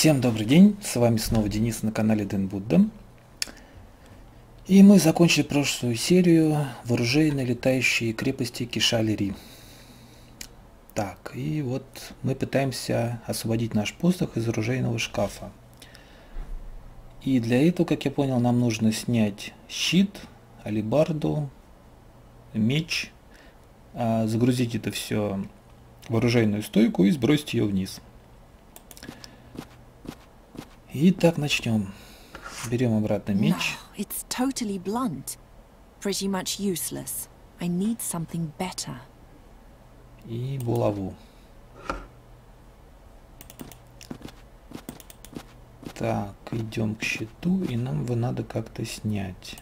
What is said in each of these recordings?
Всем добрый день, с вами снова Денис на канале Дэн Будда. И мы закончили прошлую серию «Вооруженные летающие крепости Кишалери». Так, и вот мы пытаемся освободить наш посох из оружейного шкафа. И для этого, как я понял, нам нужно снять щит, алебарду, меч, загрузить это все в оружейную стойку и сбросить ее вниз. Итак, начнем. Берем обратно меч. It's totally blunt. Pretty much useless. I need something better. И булаву. Так, идем к щиту, и нам его надо как-то снять.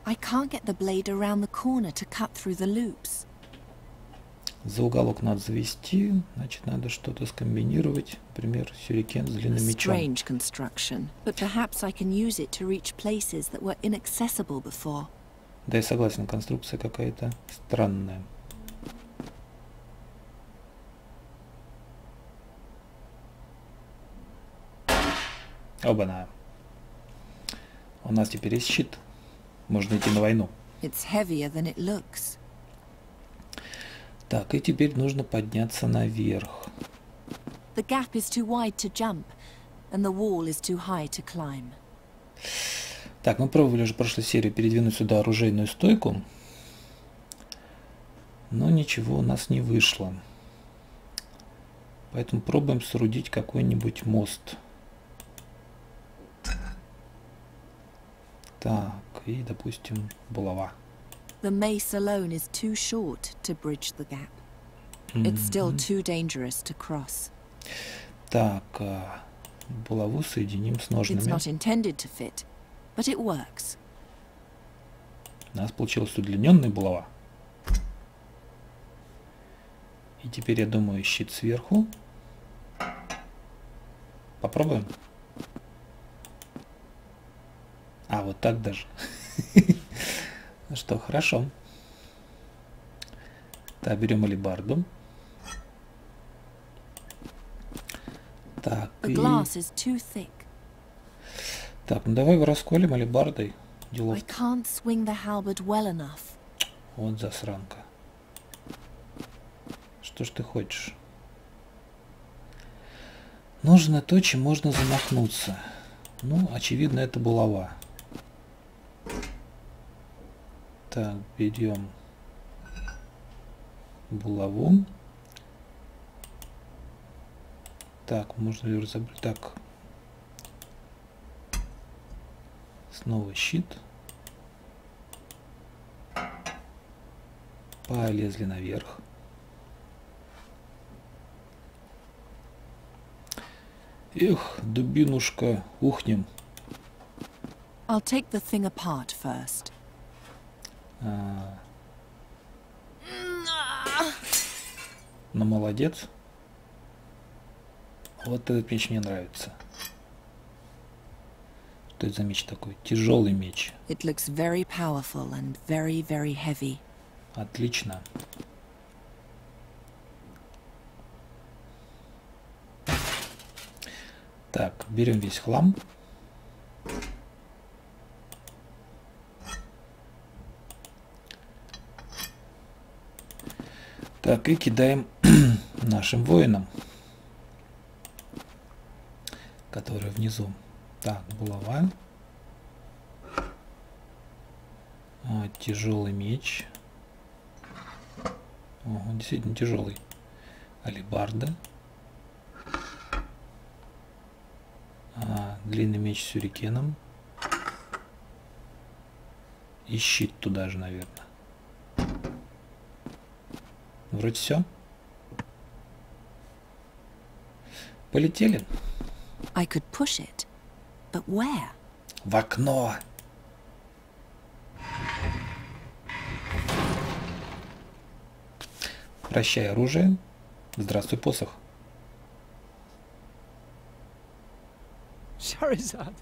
I can't get the blade around the corner to cut through the loops. За уголок надо завести, значит, надо что-то скомбинировать, например, сюрикен с длинным мечом. Strange construction, but perhaps I can use it to reach places that were inaccessible before. Да, я согласен, конструкция какая-то странная. Оба-на. У нас теперь есть щит. Можно идти на войну. It's heavier than it looks. Так, и теперь нужно подняться наверх. The gap is too wide to jump, and the wall is too high to climb. Так, мы пробовали уже в прошлой серии передвинуть сюда оружейную стойку, но ничего у нас не вышло. Поэтому пробуем соорудить какой-нибудь мост. Так, и, допустим, булава. The mace alone is too short to bridge the gap. It's still too dangerous to cross. Так, булаву соединим с It's ножными. not intended to fit, but it works. У нас получилась удлиненная булава. И теперь, я думаю, щит сверху. Попробуем. А, вот так даже. Ну что, хорошо. Так, берем алебарду. Так, и... Так, ну давай его расколем алебардой. Делов. Вот засранка. Что ж ты хочешь? Нужно то, чем можно замахнуться. Ну, очевидно, это булава. Так, берем булаву. Так, можно ли разобрать? Так. Снова щит. Полезли наверх. Эх, дубинушка, ухнем. I'll take the thing apart first. Ну, молодец. Вот этот меч мне нравится. Что это за меч такой? Тяжелый меч. It looks very powerful and very, very heavy. Отлично. Так, берем весь хлам. Так, и кидаем нашим воинам, которые внизу. Так, булава. Тяжелый меч. Он действительно тяжелый. Алебарда. Длинный меч с сюрикеном. И щит туда же, наверное. Вроде все. Полетели. I could push it, but where? В окно. Прощай, оружие. Здравствуй, посох. Charizard,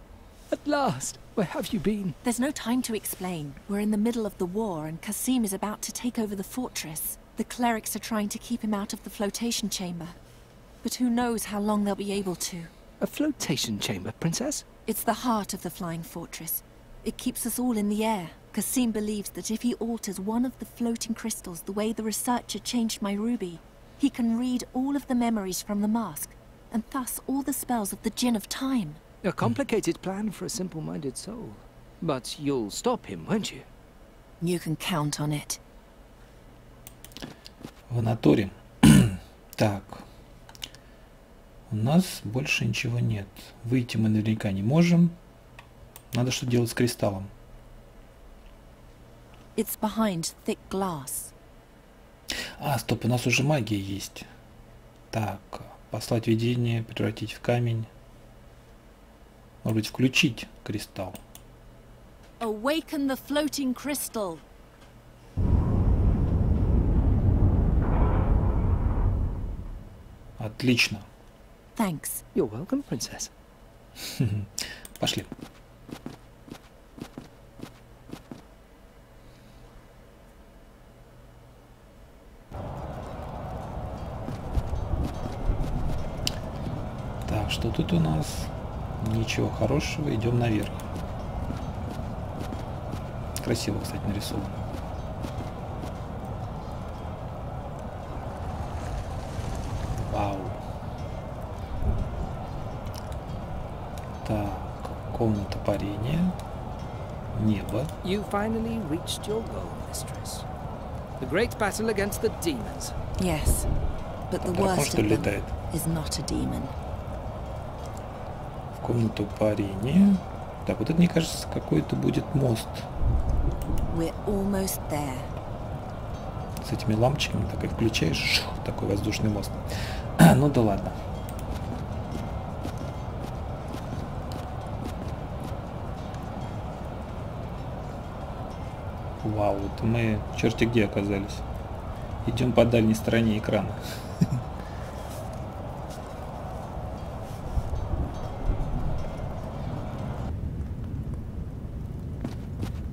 at last, where have you been? There's no time to explain. We're in the middle of the war, and Kasim is about to take over the fortress. The clerics are trying to keep him out of the flotation chamber. but who knows how long they'll be able to. A flotation chamber, Princess? It's the heart of the flying fortress. It keeps us all in the air. Kasim believes that if he alters one of the floating crystals the way the researcher changed my ruby, he can read all of the memories from the mask, and thus all the spells of the Djinn of Time. A complicated plan for a simple-minded soul. But you'll stop him, won't you? You can count on it. В натуре. Так. У нас больше ничего нет. Выйти мы наверняка не можем. Надо что делать с кристаллом. It's behind thick glass. А, стоп, у нас уже магия есть. Так, послать видение, превратить в камень. Может быть, включить кристалл. Awaken the floating crystal. Отлично. Thanks. You're welcome, Princess. Пошли. Так, что тут у нас? Ничего хорошего. Идем наверх. Красиво, кстати, нарисовано. Вау. Так, комната парения. Небо. You finally reached your goal, mistress. The great battle against the demons. Yes, but the Дракон, worst что ли, of them летает? is not a demon. В комнату парения. Так, вот это, мне кажется, какой-то будет мост. We're almost there. С этими лампочками так и включаешь, шух, такой воздушный мост. Ну да ладно. Вау, вот мы черти где оказались. Идем по дальней стороне экрана.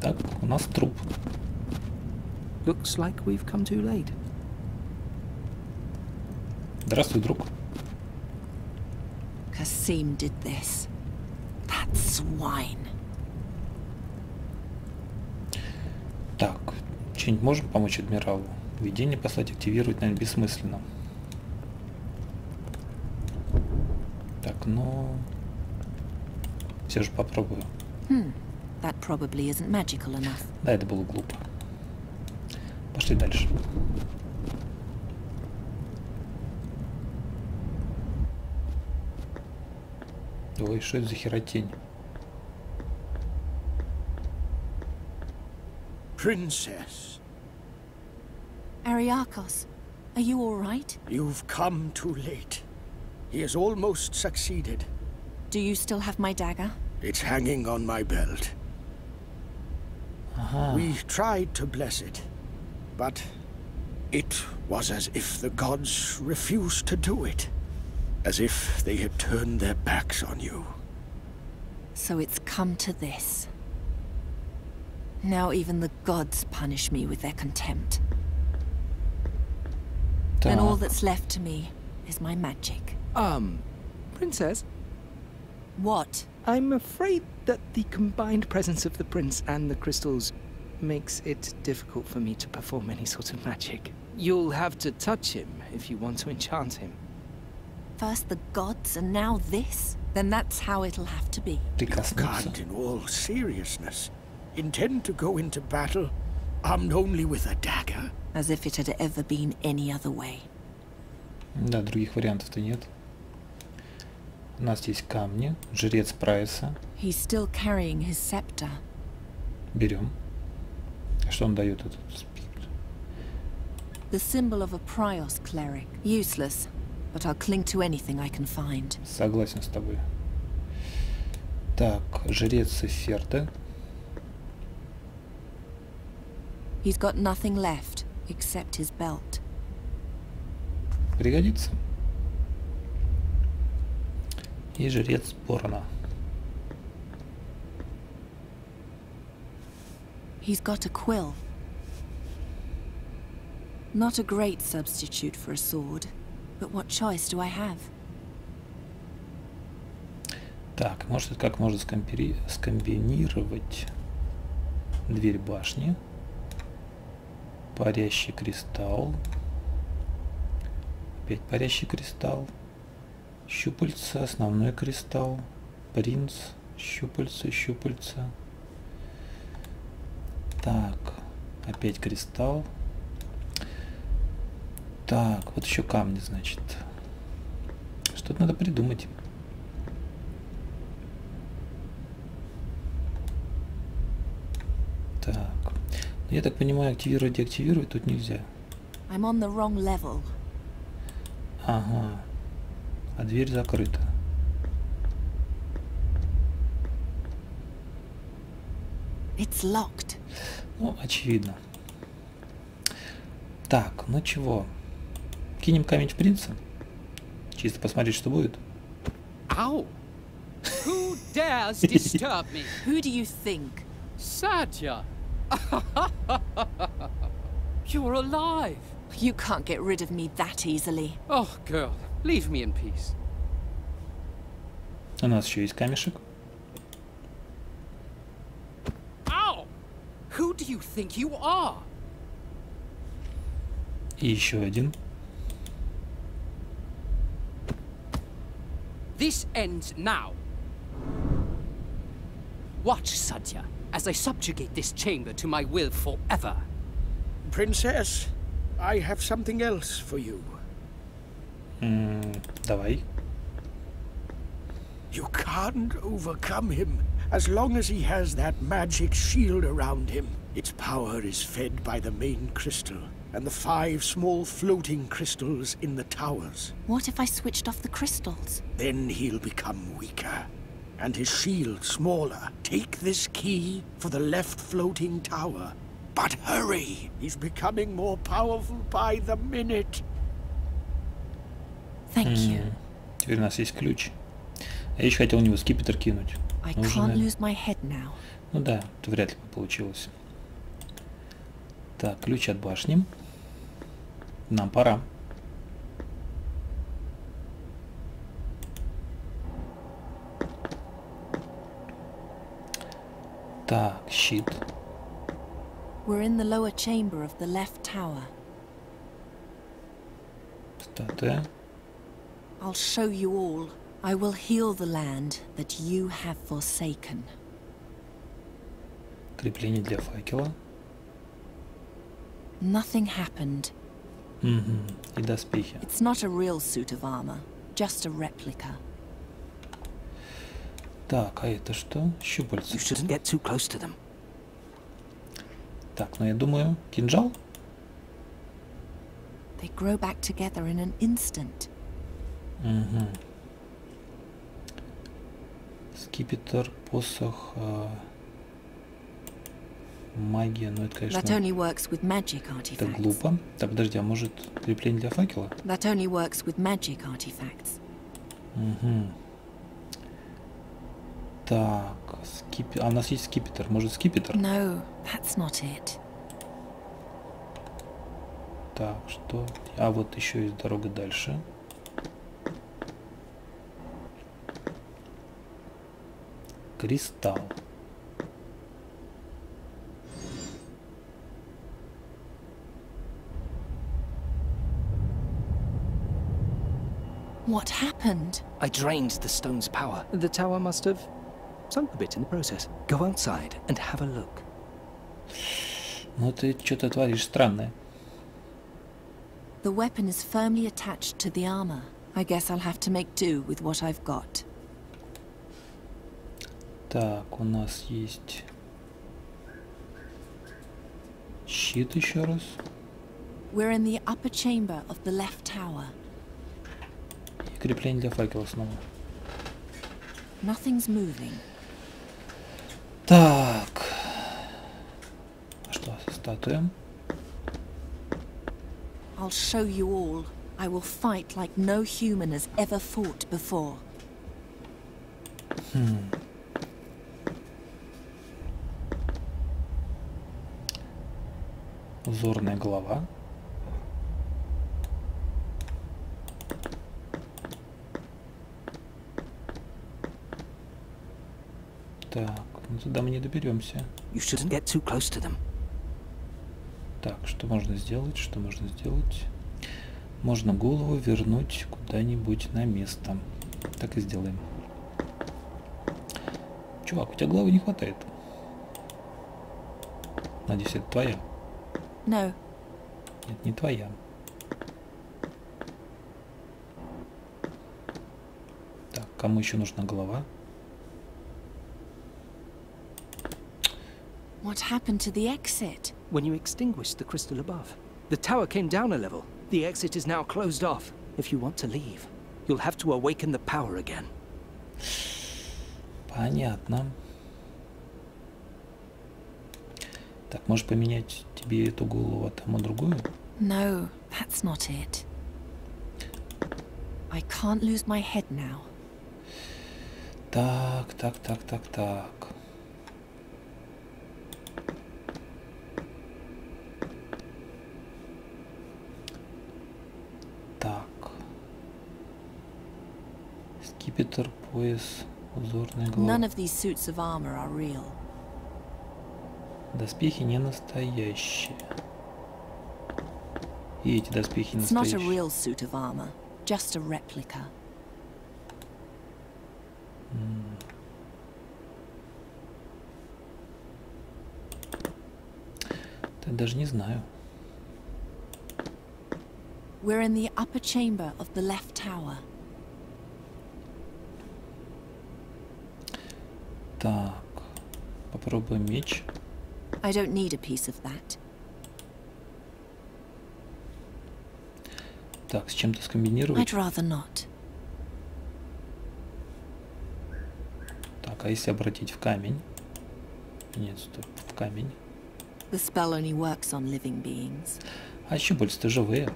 Так, у нас труп. Looks like we've come too late. Здравствуй, друг. Kasim did this. That swine. Так, что-нибудь можем помочь адмиралу? Видение послать, активировать, наверное, бессмысленно. Так, ну... Все же попробую. That probably isn't magical enough. Да, это было глупо. Пошли дальше. Ой, что это за херотень? Princess, Ariakos, are you all right? you've come too late. He has almost succeeded. Do you still have my dagger? It's hanging on my belt. Ага. We tried to bless it, but it was as if the gods refused to do it. As if they had turned their backs on you. So it's come to this. Now even the gods punish me with their contempt. And all that's left to me is my magic. Princess? What? I'm afraid that the combined presence of the prince and the crystals makes it difficult for me to perform any sort of magic. You'll have to touch him if you want to enchant him. First the gods and now this? Then that's how it'll have to be. Прикоснуться. Can't, in all seriousness, intend to go into battle armed only with a dagger? As if it had ever been any other way. Да, других вариантов-то нет. У нас есть камни. Жрец Прайса. He's still carrying his scepter. Берем. А что он дает этот? The symbol of a Prios cleric. Useless, but I'll cling to anything I can find. Согласен с тобой. Так, жрец Эферта. He's got nothing left except his belt. Пригодится. И жрец Борона. He's got a quill. Not a great substitute for a sword, But what choice do I have? Так, может, это как можно скомбинировать дверь башни, парящий кристалл, опять парящий кристалл, щупальца, основной кристалл, принц, щупальца, щупальца. Так, опять кристалл. Так, вот еще камни, значит. Что-то надо придумать. Так. Я так понимаю, активировать, деактивировать тут нельзя. I'm on the wrong level. Ага. А дверь закрыта. It's locked. Ну, очевидно. Так, ну чего? Кинем камень в принца? Чисто посмотреть, что будет. Ow! Who dares disturb me? Who do you think? Satya! You're alive! You can't get rid of me that easily. Oh, girl, leave me in peace. У нас еще есть камешек. Ow! Who do you think you are? И еще один. This ends now. Watch, Satya, as I subjugate this chamber to my will forever. Princess, I have something else for you. Давай. You can't overcome him as long as he has that magic shield around him. Its power is fed by the main crystal and the 5 small floating crystals in the towers. What if I switched off the crystals? Then he'll become weaker, and his shield smaller. Take this key for the left floating tower. But hurry! He's becoming more powerful by the minute. Thank you. Теперь у нас есть ключ. Я еще хотел у него скипетр кинуть. I Но уже, can't наверное- lose my head now. Ну да, это вряд ли бы получилось. Так, ключ от башни. Нам пора. Так, щит. We're in the lower chamber of the left tower. Статуя. I'll show you all. I will heal the land that you have forsaken. Крепление для факела. Nothing happened. И доспехи. It's not a real suit of armor, just a replica. Так, а это что? Щупальца. You shouldn't get too close to them. Так, ну я думаю, кинжал? They grow back together in an instant. Скипетр, посох, магия, ну это, That конечно, only works with magic это artifacts. глупо. Так, подожди, а может крепление для факела? That only works with magic artifacts. Так, а у нас есть скипетр. Может скипетр? No, that's not it. Так, что? А вот еще есть дорога дальше. Кристалл. What happened? I drained the stone's power. The tower must have sunk a bit in the process. Go outside and have a look. Ну ты что-то творишь странное. The weapon is firmly attached to the armor. I guess I'll have to make do with what I've got. Так, у нас есть щит еще раз. We're in the upper chamber of the left tower. И крепление для факела снова. Nothing's moving. Так. А что, статуя? I'll show you all. I will fight like no human has ever fought before. Узорная голова. Так, ну туда мы не доберемся. You shouldn't get too close to them. Так, что можно сделать? Что можно сделать? Можно голову вернуть куда-нибудь на место. Так и сделаем. Чувак, у тебя головы не хватает. Надеюсь, это твоя? No. Нет, не твоя. Так, кому еще нужна голова? What happened to the exit? When you extinguished the crystal above, the tower came down a level. The exit is now closed off. If you want to leave, you'll have to awaken the power again. Понятно. Так, можешь поменять тебе эту голову, а тому другую? No, that's not it. I can't lose my head now. Так. Так. Скипетр, пояс, узорная голова. None of these suits of armor are real. Доспехи не настоящие. И эти доспехи It's not a настоящие. real suit of armor, just a replica. Я даже не знаю. We're in the upper chamber of the left tower. Так. Попробуем меч. I don't need a piece of that. Так, с чем-то скомбинировать. I'd rather not. Так, а если обратить в камень? Нет, стоп, в камень. The spell only works on living beings. А щупальца-то живые.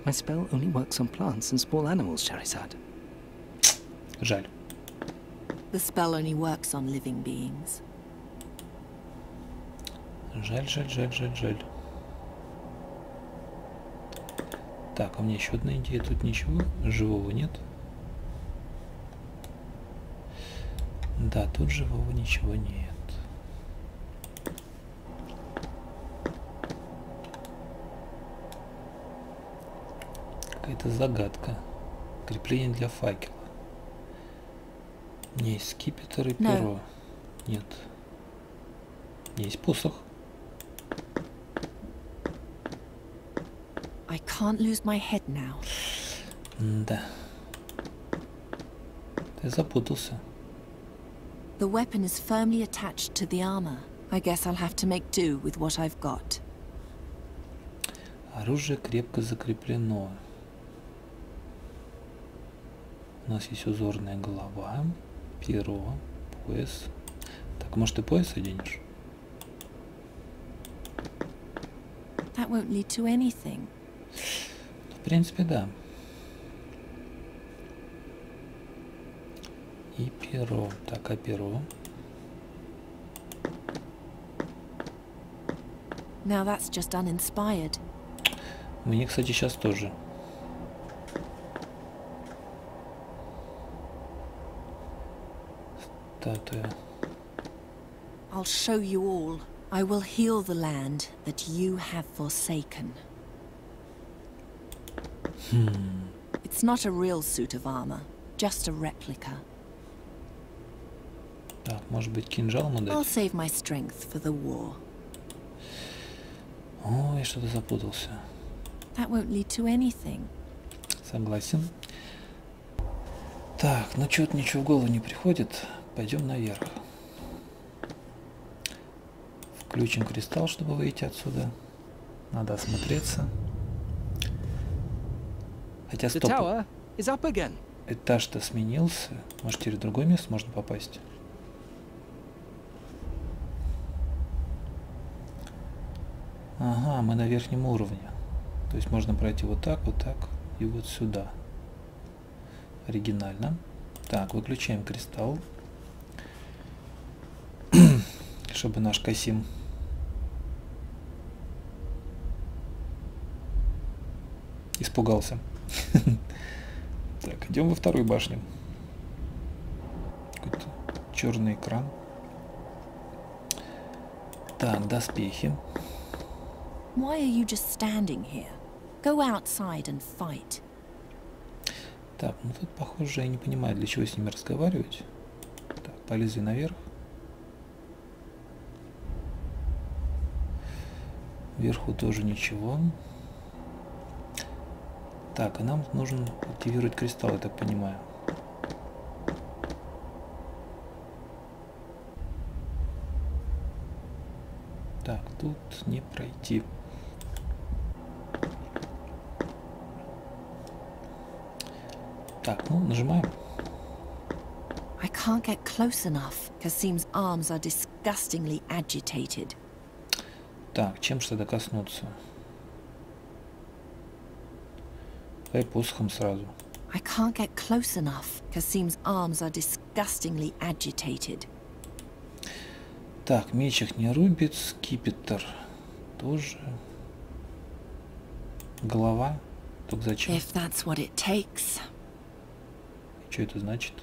My spell only works on plants and small animals, Charizard. Жаль. The spell only works on living beings. Жаль. Так, а у меня еще одна идея. Тут ничего живого нет. Да, тут живого ничего нет. Какая-то загадка. Крепление для факела. У меня есть скипетр и перо. Нет. У меня есть посох. I can't lose my head now. Да. Ты запутался. The weapon is firmly attached to the armor. I guess I'll have to make do with what I've got. Оружие крепко закреплено. У нас есть узорная голова, перо, пояс. Так, может, ты пояс оденешь? That won't lead to anything. В принципе, да. И перо. Так, а перо? Now that's just uninspired. Мне, кстати, сейчас тоже. Статуя. I'll show you all. I will heal the land that you have forsaken. It's not a real suit of armor, just a replica. Так, может быть, кинжал ему I'll дать? save my strength for the war. Ой, что-то запутался. That won't lead to anything. Согласен. Так, ну что-то ничего в голову не приходит. Пойдем наверх. Включим кристалл, чтобы выйти отсюда. Надо осмотреться. Хотя The стоп. tower is up again. Этаж-то сменился. Может, теперь в другое место можно попасть. Ага, мы на верхнем уровне. То есть можно пройти вот так и вот сюда. Оригинально. Так, выключаем кристалл. Чтобы наш Касим испугался. Так, идем во вторую башню. Какой-то черный экран. Так, доспехи. Why are you just standing here? Go outside and fight. Так, ну тут, похоже, я не понимаю, для чего с ними разговаривать. Так, полезли наверх. Вверху тоже ничего. Так, и нам нужно активировать кристалл, я так понимаю. Так, тут не пройти. Так, ну, нажимаем. I can't get close enough. Kasim's arms are disgustingly agitated. Так, чем же тогда коснуться? Давай посохом сразу. I can't get close enough. Kasim's arms are disgustingly agitated. Так, меч их не рубит, скипетр тоже. Голова. Только зачем? If that's what it takes. Что это значит?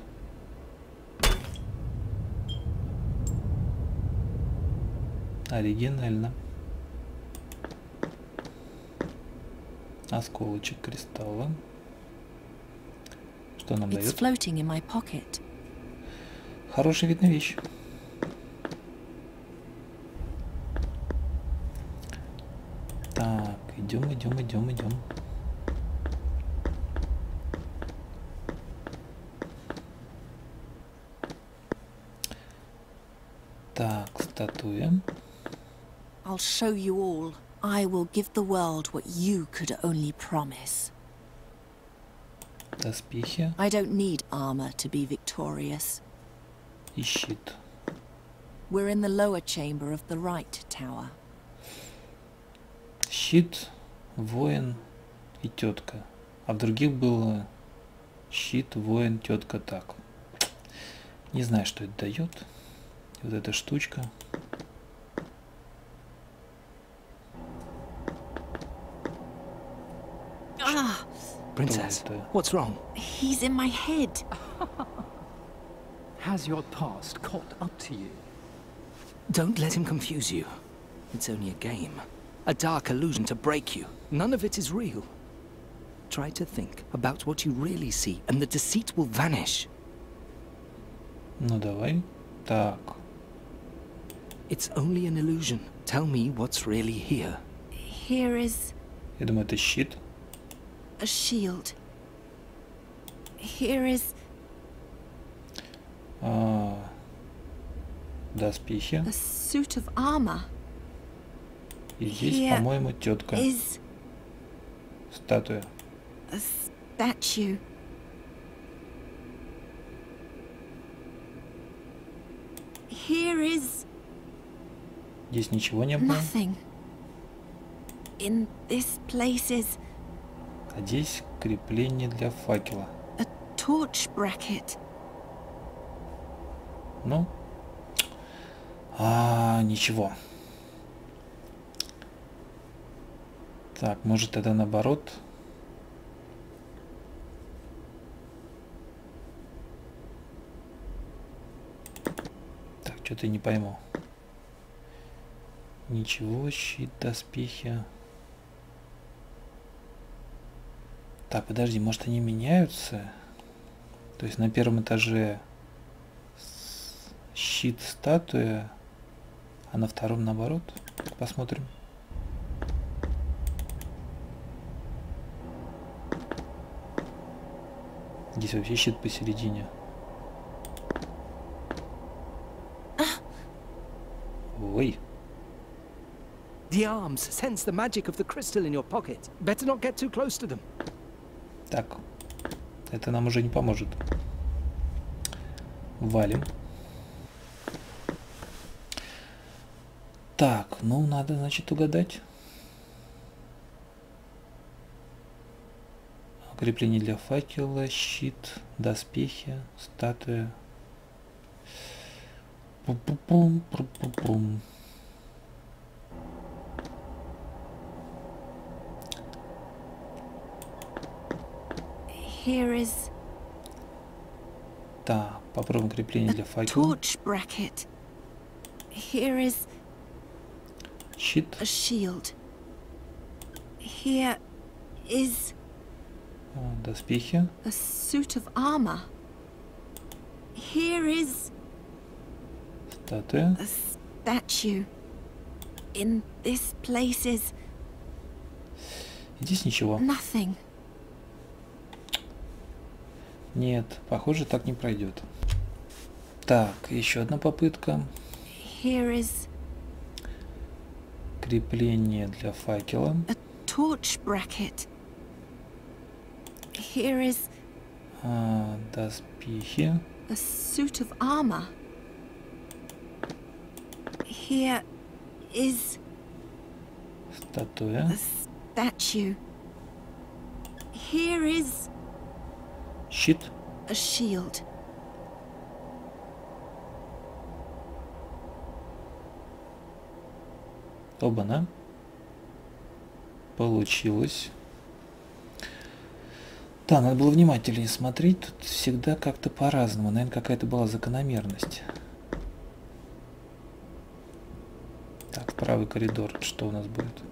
Оригинально. Осколочек кристалла. Что нам It's дает? floating in my pocket. Хорошая видная вещь. Так, идем, идем, идем, идем. Так, статуя. I'll show you all. I will give the world what you could only promise. Доспехи I don't need armor to be victorious. и щит. We're in the lower chamber of the right tower. Щит, воин и тетка. А в других было щит, воин, тетка, так. Не знаю, что это дает. Вот эта штучка. Ah, Princess, Что это? what's wrong? he's in my head. Has your past caught up to you? Don't let him confuse you. It's only a game. A dark illusion to break you. None of it is real. Try to think about what you really see, and the deceit will vanish. Ну давай. Так. It's only an illusion. Tell me what's really here. Here is Я думаю, это щит. a shield. Here is Доспехи. a suit of armor. И здесь, Here по-моему, тетка. is Статуя. a statue. Here is Здесь ничего не было. nothing. In this place is А здесь крепление для факела. a torch bracket. Ну. Ничего. Так, может тогда наоборот. Так, что-то я не пойму. Ничего, щит, доспехи. Так, подожди, может они меняются? То есть на первом этаже щит, статуя, а на втором наоборот? Посмотрим. Здесь вообще щит посередине. Ой. The arms sense the magic of the crystal in your pocket. Better not get too close to them. Так. Это нам уже не поможет. Валим. Так, ну надо, значит, угадать. Крепление для факела, щит, доспехи, статуя. Пум-пум-пум, пум-пум-пум. Here is Так, попробуем крепление для факела. torch bracket. Here is Щит. A shield. Here is Доспехи. a suit of armor. Here is Статуя. a statue. In this place is Здесь ничего. nothing. Нет, похоже, так не пройдет. Так, еще одна попытка. Here is Крепление для факела. a torch bracket. Here is Доспехи. a suit of armor. Here is Статуя. a statue. Here is Щит. a shield. Оба-на. Получилось. Да, надо было внимательнее смотреть. Тут всегда как-то по-разному. Наверное, какая-то была закономерность. Так, правый коридор. Что у нас будет?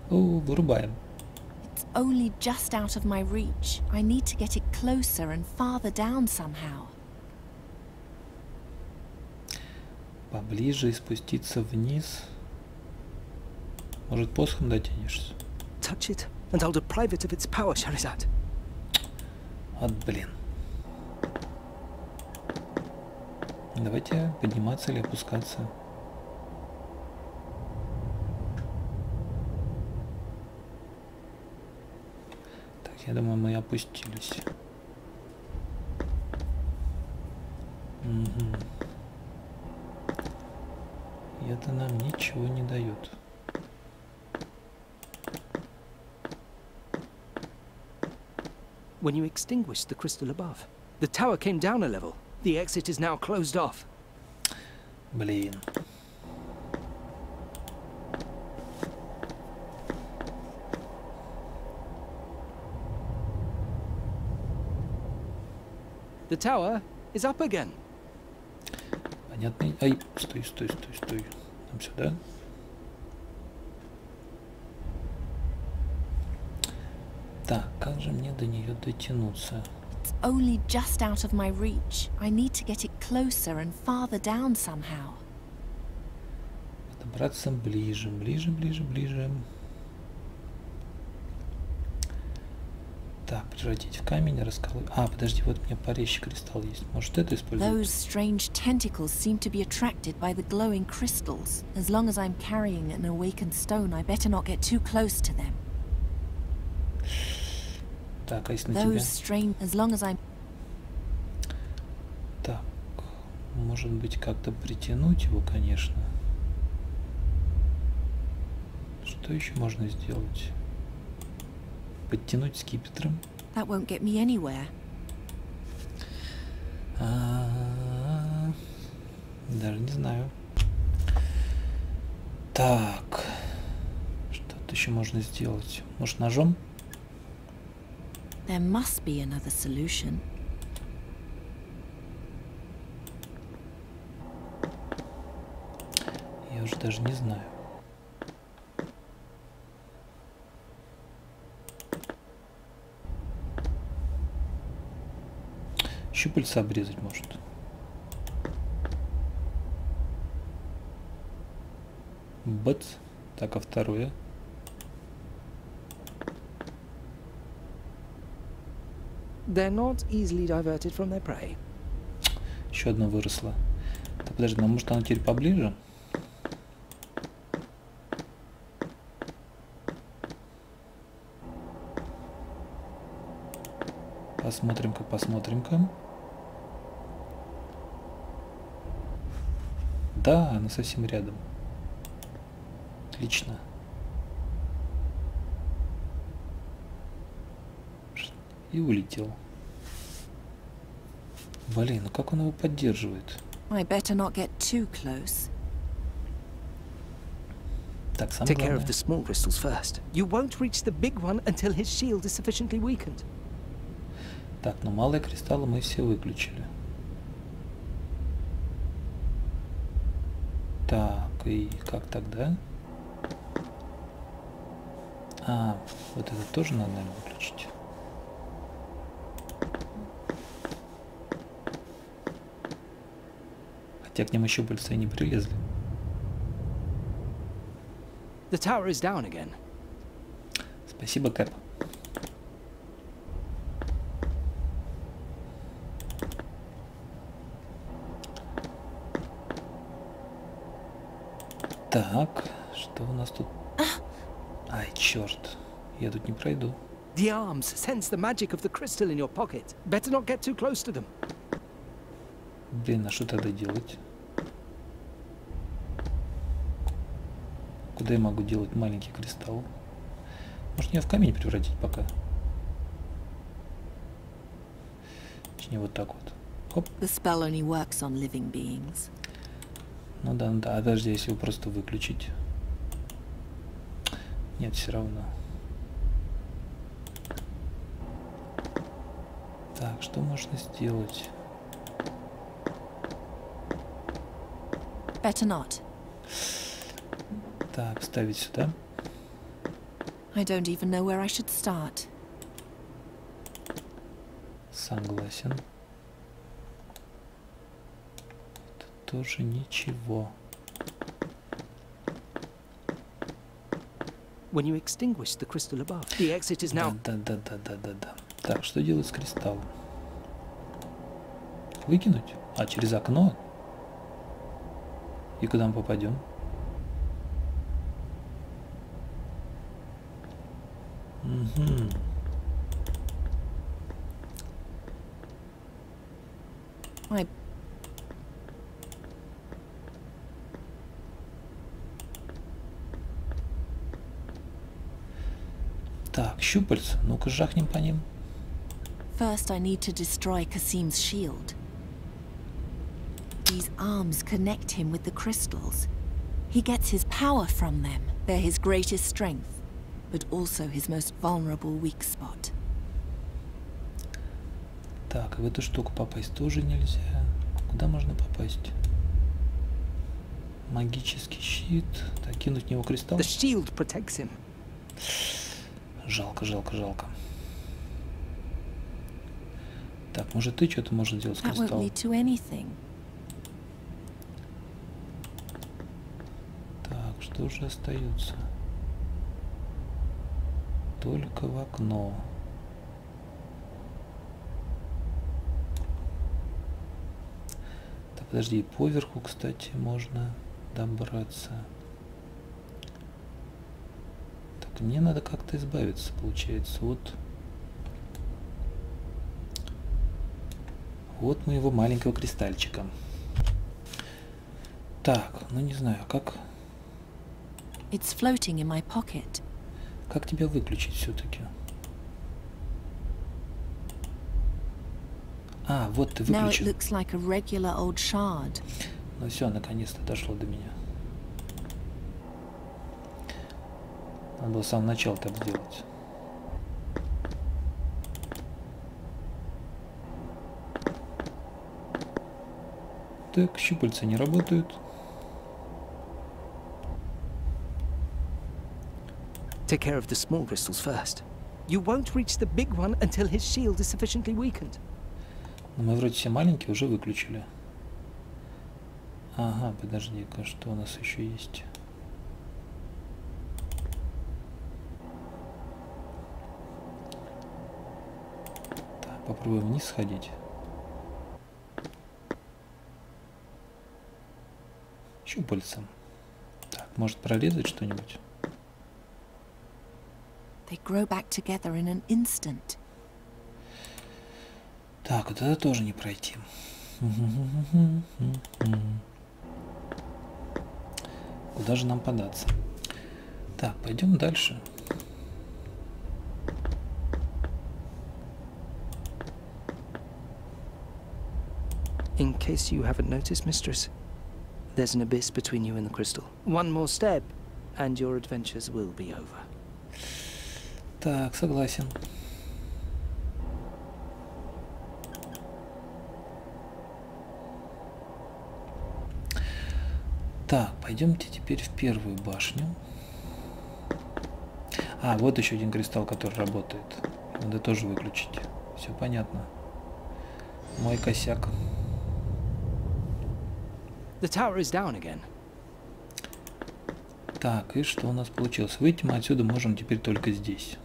О, вырубаем. It's only just out of my reach. I need to get it closer and farther down somehow. Поближе и спуститься вниз. Может, посохом дотянешься? Touch it, and I'll deprive it of its power, Shahrazad. Вот блин. Давайте подниматься или опускаться. Так, я думаю, мы опустились. Угу. И это нам ничего не дает. When you extinguished the crystal above, the tower came down a level. The exit is now closed off. Блин. The tower is up again. Понятно. Ай, стой, стой, стой, стой. Нам сюда. Так, как же мне до нее дотянуться? It's only just out of my reach. I need to get it closer and farther down somehow. Подобраться ближе, ближе, ближе, ближе. Так, превратить в камень, расколоть. А, подожди, вот у меня парящий кристалл есть. Может, это использовать? Those strange tentacles seem to be attracted by the glowing crystals. As long as I'm carrying an awakened stone, I better not get too close to them. Так, а если на Those тебя? strange, as long as I'm... Так, может быть, как-то притянуть его, конечно. Что еще можно сделать? Подтянуть скипетром. That won't get me anywhere. Даже не знаю. Так, что-то еще можно сделать. Может, ножом? There must be another solution. Я уже даже не знаю. Щупальца обрезать может. Бац. Так, а второе? They're not easily diverted from their prey. Еще одно выросло. Так, подожди, ну может оно теперь поближе? Посмотрим-ка, посмотрим-ка. Да, она совсем рядом. Отлично. И улетел. Блин, ну как он его поддерживает? I better not get too close. Так, самое Take care of главное. the small crystals first. You won't reach the big one until his shield is sufficiently weakened. Так, ну малые кристаллы мы все выключили. Так, и как тогда? А, вот это тоже надо, наверное, выключить. Хотя к ним еще щупальца и не прилезли. The tower is down again. Спасибо, Кэп. Так, что у нас тут? Ай, черт. Я тут не пройду. The arms sense the magic of the crystal in your pocket. Better not get too close to them. Блин, а что тогда делать? Куда я могу делать маленький кристалл? Может, меня в камень превратить пока? Точнее, вот так вот. Хоп. The spell only works on living beings. Ну да, ну да. А даже если его просто выключить. Нет, все равно. Так, что можно сделать? Better not. Так, ставить сюда. I don't even know where I should start. Согласен. Это тоже ничего. When you extinguish the crystal above, the exit is now. Да. Так, что делать с кристаллом? Выкинуть? А, через окно? И куда мы попадем? Угу. I... Так, щупальца. Ну-ка, жахнем по ним. First, I need to destroy Kasim's shield. These arms connect him with the crystals. He gets his power from them. They're his greatest strength, but also his most vulnerable weak spot. Так, в эту штуку попасть тоже нельзя. Куда можно попасть? Магический щит. Так, кинуть в него кристалл. The shield protects him. Жалко. Так, может ты что-то можешь сделать с That won't кристаллом? lead to anything. Так, что же остается? Только в окно. Так, подожди, поверху, кстати, можно добраться. Так, мне надо как-то избавиться, получается, от моего маленького кристальчика. Так, ну не знаю, как It's floating in my pocket. как тебя выключить все-таки? А, вот ты Now it выключил. looks like a regular old shard. Ну все, наконец-то дошло до меня. Надо было с самого начала так сделать. Так, щупальца не работают. Take care of the small crystals first. You won't reach the big one until his shield is sufficiently weakened. Но мы вроде все маленькие уже выключили. Ага, подожди-ка, что у нас еще есть? Так, попробуем вниз сходить. Щупальцем. Так, может прорезать что-нибудь? They grow back together in an instant. Так, вот это тоже не пройти. Куда же нам податься? Так, пойдем дальше. In case you haven't noticed, mistress, there's an abyss between you and the crystal. One more step, and your adventures will be over. Так, согласен. Так, пойдемте теперь в первую башню. А, вот еще один кристалл, который работает. Надо тоже выключить. Все понятно. Мой косяк. The tower is down again. Так, и что у нас получилось? Выйти мы отсюда можем теперь только здесь.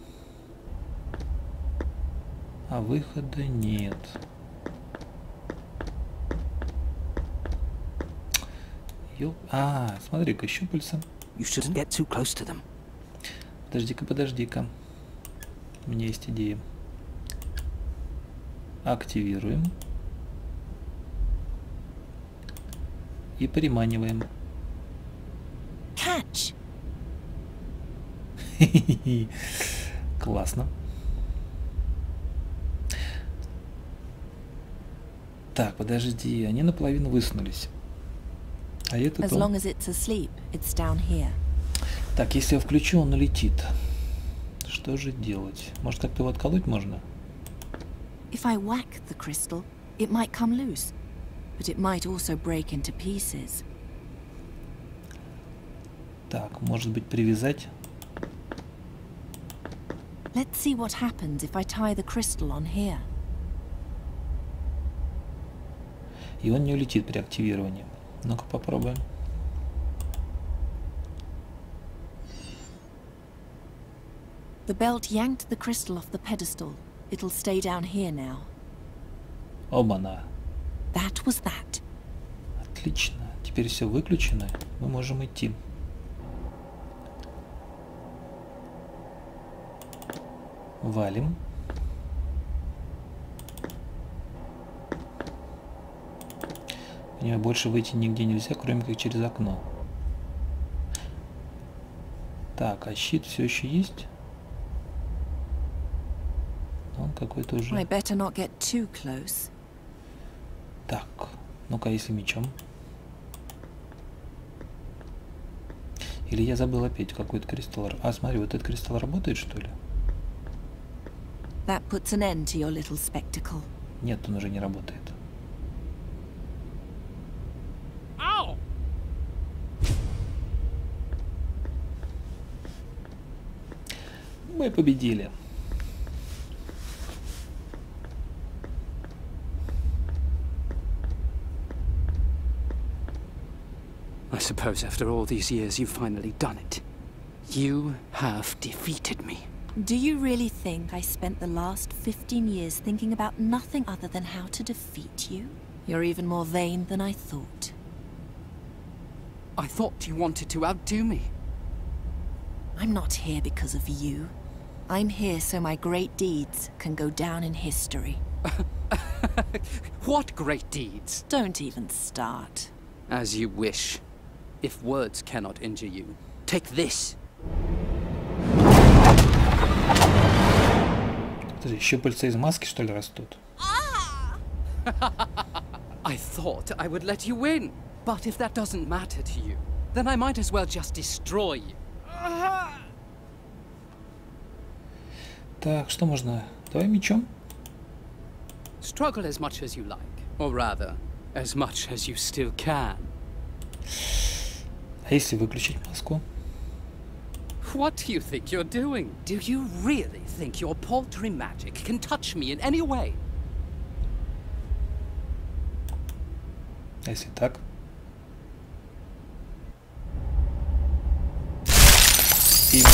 А выхода нет. А, смотри-ка, щупальца. You shouldn't get too close to them. Подожди-ка, подожди-ка. У меня есть идея. Активируем. И приманиваем. Catch. Классно. Так, подожди, они наполовину высунулись. А это As long as it's asleep, it's down here. Так, если я включу, он улетит. Что же делать? Может, как-то его отколоть можно? If I whack the crystal, it might come loose, but it might also break into pieces. Так, может быть, привязать? Let's see what happens if I tie the crystal on here. И он не улетит при активировании. Ну-ка попробуем. The belt yanked the crystal off the pedestal. It'll stay down here now. Оба-на. That was that. Отлично. Теперь все выключено. Мы можем идти. Валим. У нее больше выйти нигде нельзя, кроме как через окно. Так, а щит все еще есть? Он какой-то уже... I better not get too close. Так, ну-ка, если мечом. Или я забыл опять какой-то кристалл. А, смотри, вот этот кристалл работает, что ли? That puts an end to your little spectacle. Нет, он уже не работает. Ow! Мы победили. I suppose after all these years you've finally done it. You have defeated me. Do you really think I spent the last 15 years thinking about nothing other than how to defeat you? You're even more vain than I thought. I thought you wanted to outdo me. I'm not here because of you. I'm here so my great deeds can go down in history. What great deeds? Don't even start. As you wish. If words cannot injure you, take this. Подожди, щупальца из маски, что ли, растут? I thought I would let you win. But if that doesn't matter to you, then I might as well just destroy you. Так, что можно? Давай мечом. Struggle as much as you like. Or rather, as much as you still can. А если выключить маску? What do you think you're doing? Do you really think your paltry magic can touch me in any way? А если так? Именно.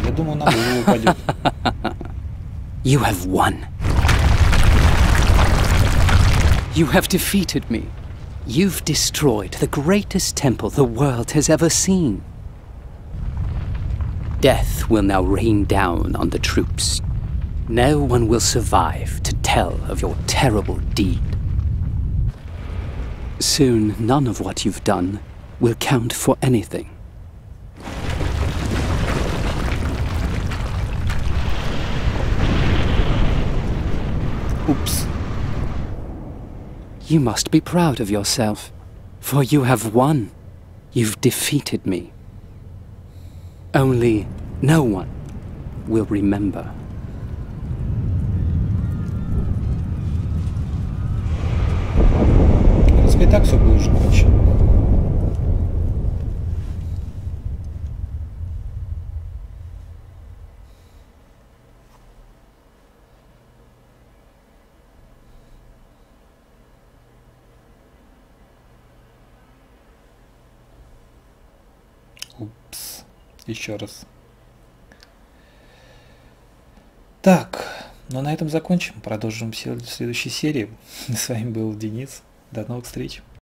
Я думаю, на голову упадет. You have won. You have defeated me. You've destroyed the greatest temple the world has ever seen. Death will now rain down on the troops. No one will survive to tell of your terrible deed. Soon, none of what you've done will count for anything. Упс. You must be proud of yourself, for you have won. You've defeated me. Only no one will remember. принципе, и так все выложено вообще. Упс. Еще раз. Так, ну на этом закончим. Продолжим в следующей серии. С вами был Денис. До новых встреч.